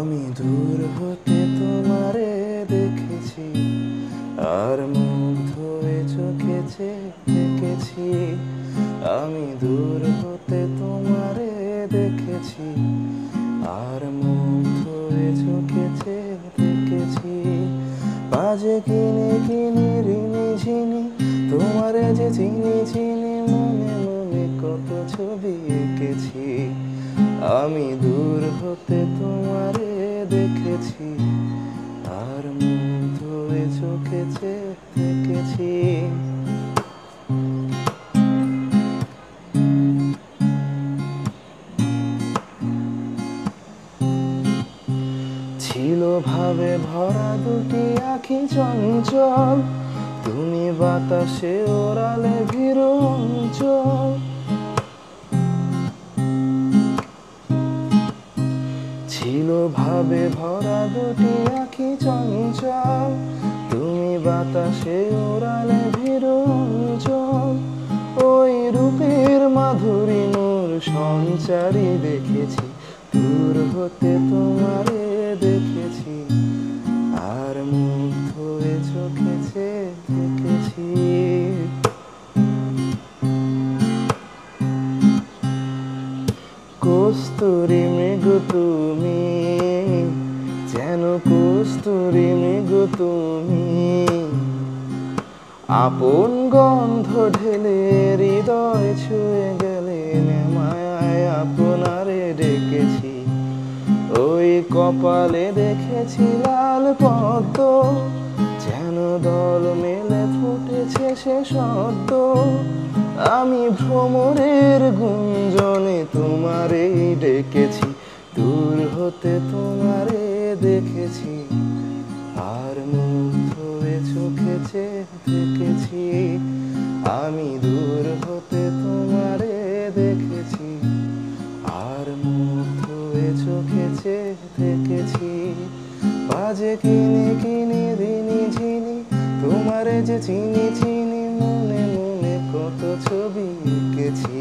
আমি দূর হতে তোমারে দেখেছি, আর মুগ্ধ হয়ে চোখে চেয়ে দেখেছি। আমি দূর হতে তোমারে দেখেছি, আর মুগ্ধ হয়ে চোখে চেয়ে দেখেছি। বাজে কিনে কিনে ঋণী ঝিনি তোমারে যে চিনি চিনি, মনে মনে কত ছবি এঁকেছি। আমি দূর হতে তোমারে দেখেছি, আর মুগ্ধ হয়ে চোখে চেয়ে দেখেছি। ছিল ভাবে ভরা দুটি আঁখি চঞ্চল, তুমি বাতাসে ওড়ালে ভীরু অঞ্চল। ছিল ভাবে ভরা দুটি আঁখি চঞ্চল, তুমি বাতাসে ওড়ালে ভীরু অঞ্চল। ওই রূপের মাধুরী মোর সঞ্চারী দেখেছি, দূর হতে তোমারে দেখেছি, আর মুগ্ধ হয়ে চোখে চেয়ে দেখেছি। কস্তুরী মৃগ তুমি, যেন কস্তুরী মৃগ তুমি, আপন গন্ধ ঢেলে হৃদয় ছুঁয়ে গেলে, মায়ায় আপনারে ডেকেছি। ওই কপালে দেখেছি লাল পদ্ম, যেন দল মেলে ফুটেছে সে সদ্য। আমি ভ্রমরের গুঞ্জনে তোমারে ডেকেছি, দূর হতে তোমারে দেখেছি, আর মুগ্ধ হয়ে চোখে চেয়ে দেখেছি। আমি দূর হতে তোমারে দেখেছি, আর মুগ্ধ হয়ে চোখে চেয়ে দেখেছি। বাজে কিনে কিনে ঋণী ঝিনি তোমারে যে চিনি চিনি, মনে মনে কত ছবি এঁকেছি।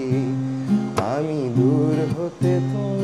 আমি দূর হতে তোমার